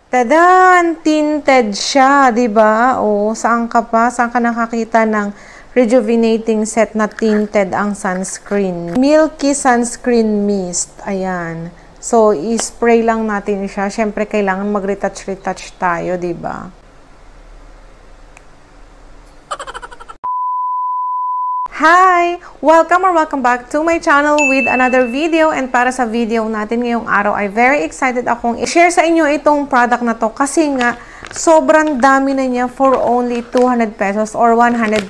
Tadan! Tinted siya, di ba? O, saan ka pa? Saan ka nakakita ng rejuvenating set na tinted ang sunscreen? Milky Sunscreen Mist. Ayan. So, i-spray lang natin siya. Siyempre, kailangan mag-retouch-retouch tayo, di ba? Hi! Welcome or welcome back to my channel with another video. And para sa video natin ngayong araw ay very excited akong i-share sa inyo itong product na to kasi nga sobrang dami na niya. For only 200 pesos or 199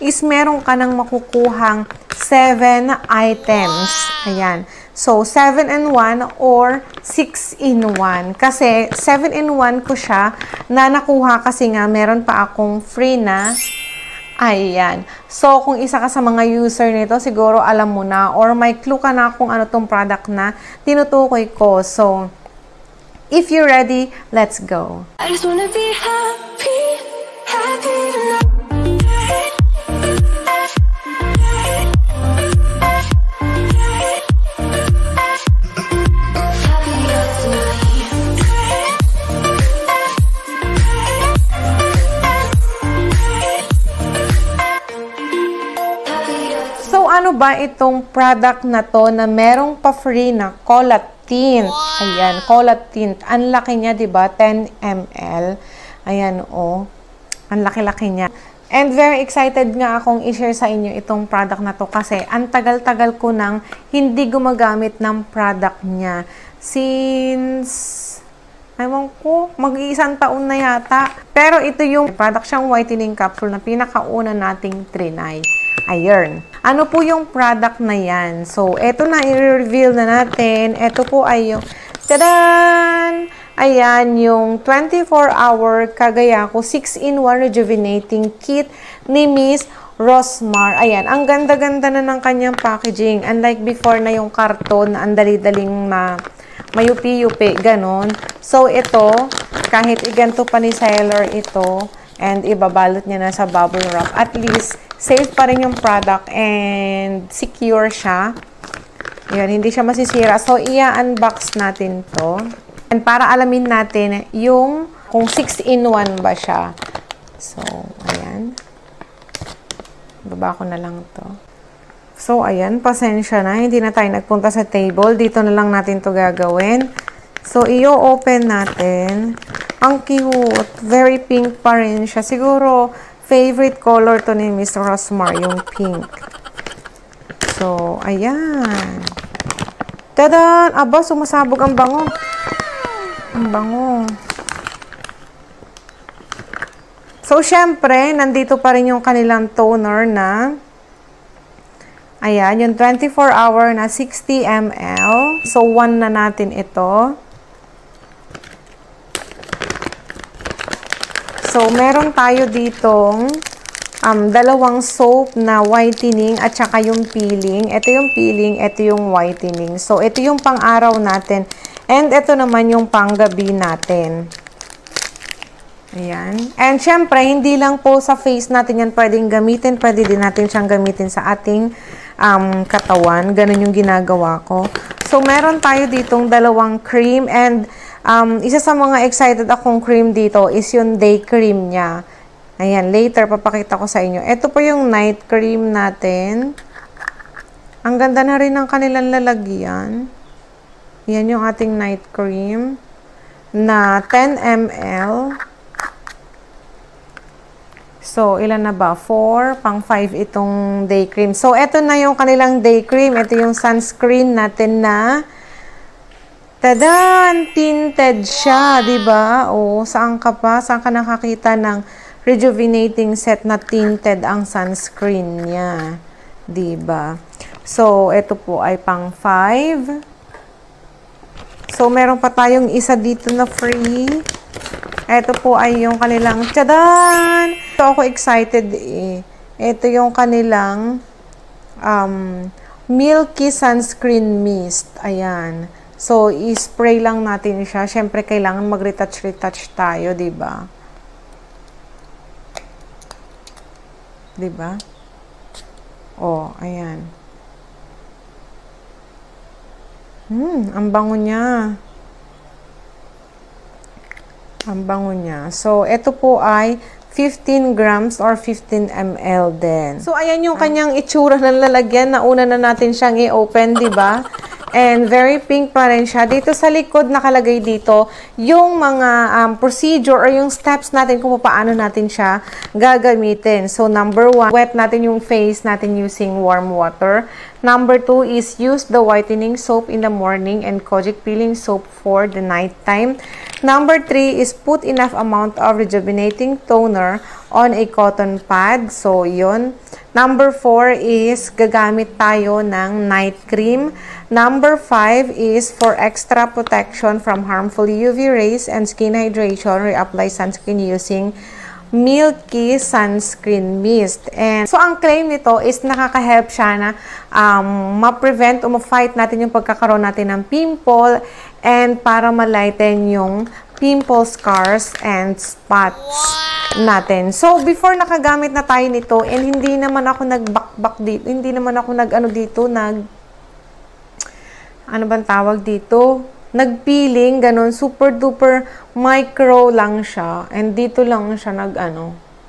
is meron ka nang makukuhang 7 items. Ayan. So, 7-in-1 or 6-in-1. Kasi 7-in-1 ko siya na nakuha kasi nga meron pa akong free na. Ayan. So, kung isa ka sa mga user nito, siguro alam mo na or may clue ka na kung ano tong product na tinutukoy ko. So, if you're ready, let's go. I just wanna be happy, happy tonight. Ano ba itong product na to na merong pa free na collagen tint? Ayan, collagen tint. Ang laki niya, 'di ba? 10 ml. Ayan, oh. Ang laki-laki niya. And very excited nga akong i-share sa inyo itong product na to kasi ang tagal-tagal ko nang hindi gumagamit ng product niya. Since ewan ko, mag-iisang taon na yata. Pero ito yung product siyang whitening capsule na pinakauna nating trinay. Ayun. Ano po yung product na yan? So, eto na, i-reveal na natin. Eto po ay yung, tadan! Ayan, yung 24-hour Kagayako 6-in-1 Rejuvenating Kit ni Miss Rosmar. Ayan, ang ganda-ganda na ng kanyang packaging. Unlike before na yung karton na ang dali-daling mayupi-yupi, ganon. So, ito, kahit iganto pa ni seller ito, and ibabalot niya na sa bubble wrap, at least, safe pa rin yung product and secure siya. Ayan, hindi siya masisira. So, i-unbox natin to. And para alamin natin yung kung 6-in-1 ba siya. So, ayan. Baba ko na lang to. So, ayan, pasensya na. Hindi na tayo nagpunta sa table. Dito na lang natin to gagawin. So, i-open natin. Ang cute. Very pink pa rin siya. Siguro, favorite color to ni Miss Rosmar, yung pink. So, ayan. Tadan! Aba, sumasabog ang bango. Ang bango. So, syempre, nandito pa rin yung kanilang toner na ayan, yung 24-hour na 60 ml. So, 1 na natin ito. So, meron tayo ditong dalawang soap na whitening at saka yung peeling. Ito yung peeling, ito yung whitening. So, ito yung pang-araw natin. And ito naman yung pang-gabi natin. Ayan. And syempre, hindi lang po sa face natin yan pwedeng gamitin. Pwede din natin siyang gamitin sa ating katawan. Ganun yung ginagawa ko. So, meron tayo ditong dalawang cream and isa sa mga excited akong cream dito is yung day cream niya. Ayan, later papakita ko sa inyo. Ito po yung night cream natin. Ang ganda na rin ng kanilang lalagyan. Yan yung ating night cream na 10 ml. So, ilan na ba? 4, pang 5 itong day cream. So, ito na yung kanilang day cream. Ito yung sunscreen natin na tadan! Tinted siya, di ba? O, saan ka pa? Saan ka nakakita ng rejuvenating set na tinted ang sunscreen niya? Di ba? So, ito po ay pang 5. So, meron pa tayong isa dito na free. Ito po ay yung kanilang tadan! Ito ako excited eh. Ito yung kanilang Milky Sunscreen Mist. Ayan. So, i-spray lang natin siya. Siyempre, kailangan mag-retouch-retouch tayo, di ba? Di ba? Oh, ayan. Ang bango niya. Ang bango niya. So, ito po ay 15 grams or 15 ml din. So, ayan yung kanyang itsura ng lalagyan. Nauna na natin siyang i-open, di ba? And very pink pa rin siya. Dito sa likod, nakalagay dito yung mga procedure or yung steps natin kung paano natin siya gagamitin. So, number 1, wet natin yung face natin using warm water. Number 2 is use the whitening soap in the morning and kojic peeling soap for the night time. Number 3 is put enough amount of rejuvenating toner on a cotton pad. So, yun. Number 4 is gagamit tayo ng night cream. Number 5 is for extra protection from harmful UV rays and skin hydration, reapply sunscreen using Milky Sunscreen Mist. And so, ang claim nito is nakaka-help siya na ma-prevent o ma-fight natin yung pagkakaroon natin ng pimple and para ma-lighten yung pimple scars and spots natin. So, before nakagamit na tayo nito, and hindi naman ako nag-back dito, hindi naman ako ano bang tawag dito? Nag-peeling, ganun, super duper micro lang siya. And dito lang siya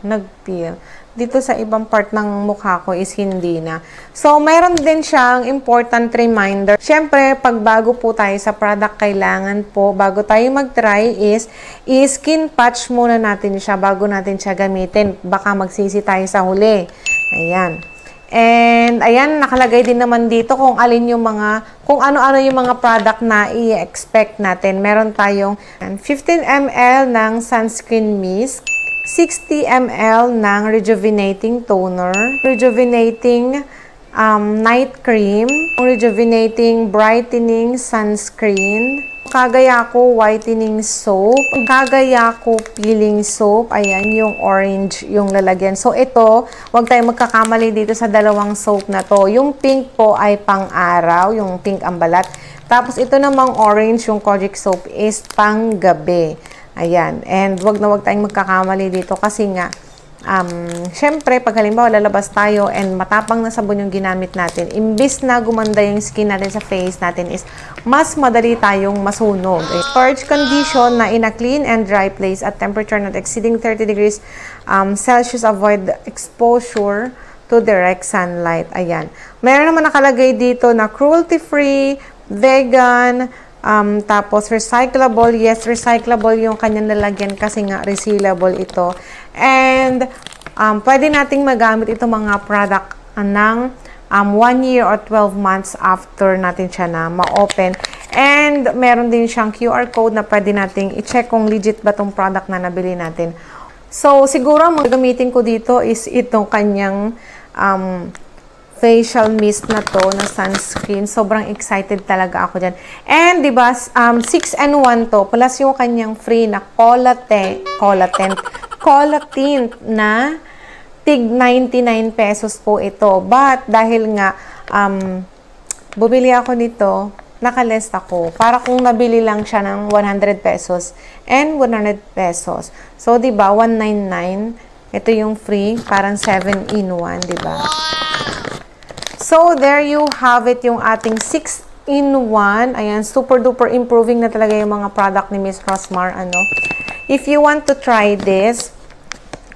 nag-peel. Dito sa ibang part ng mukha ko is hindi na. So, mayroon din siyang important reminder. Siyempre, pag bago po tayo sa product, kailangan po, bago tayo mag-try is, skin patch muna natin siya bago natin siya gamitin. Baka magsisi tayo sa huli. Ayan. And, ayan, nakalagay din naman dito kung alin yung kung ano-ano yung mga product na i-expect natin. Meron tayong 15 ml ng sunscreen mist, 60 ml ng rejuvenating toner, rejuvenating night cream, rejuvenating brightening sunscreen, Kagayako whitening soap, Kagayako peeling soap, ayan yung orange yung lalagyan. So ito, wag tayong magkakamali dito sa dalawang soap na to. Yung pink po ay pang-araw, yung pink ang balat. Tapos ito namang orange, yung kojic soap is pang-gabi. Ayan, and wag tayong magkakamali dito kasi nga, syempre, pag halimbawa lalabas tayo and matapang na sabon yung ginamit natin, imbis na gumanda yung skin natin sa face natin is mas madali tayong masunog. Storage condition na in a clean and dry place at temperature not exceeding 30 degrees Celsius, avoid exposure to direct sunlight. Ayan. Meron naman nakalagay dito na cruelty-free, vegan, tapos recyclable. Yes, recyclable yung kanyang lalagyan kasi nga resealable ito. And pwede nating magamit itong mga product ng 1 year or 12 months after natin siya na ma-open. And meron din siyang QR code na pwede nating i-check kung legit ba itong product na nabili natin. So, siguro ang gagamitin ko dito is itong kanyang facial mist na to, na sunscreen. Sobrang excited talaga ako dyan. And, di ba, 6-in-1 to, plus yung kanyang free na cola tint na tig 99 pesos po ito. But, dahil nga, bumili ako nito, nakalist ako. Para kung nabili lang siya ng 100 pesos and 100 pesos. So, di ba, 199. Ito yung free, parang 7-in-1, di ba? So, there you have it, yung ating 6-in-1. Ayan, super duper improving na talaga yung mga product ni Miss Rosmar. If you want to try this,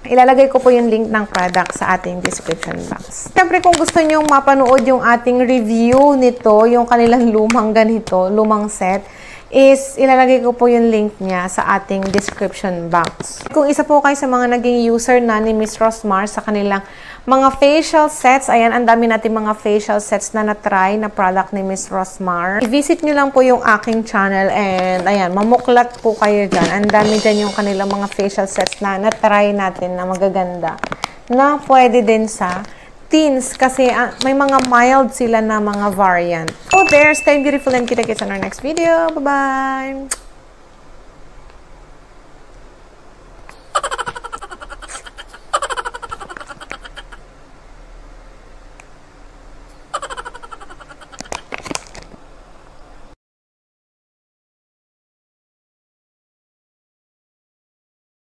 ilalagay ko po yung link ng product sa ating description box. Siyempre, kung gusto nyo mapanood yung ating review nito, yung kanilang lumang ganito, lumang set, is ilalagay ko po yung link niya sa ating description box. Kung isa po kayo sa mga naging user na ni Miss Rosmar sa kanilang mga facial sets, ayan, ang dami natin mga facial sets na na-try na product ni Miss Rosmar. I-visit nyo lang po yung aking channel and ayan, mamuklat po kayo dyan. Ang dami dyan yung kanilang mga facial sets na na-try natin na magaganda. Na pwede din sa teens kasi may mga mild sila na mga variant. So there, stay beautiful and kita-kits on our next video. Bye-bye!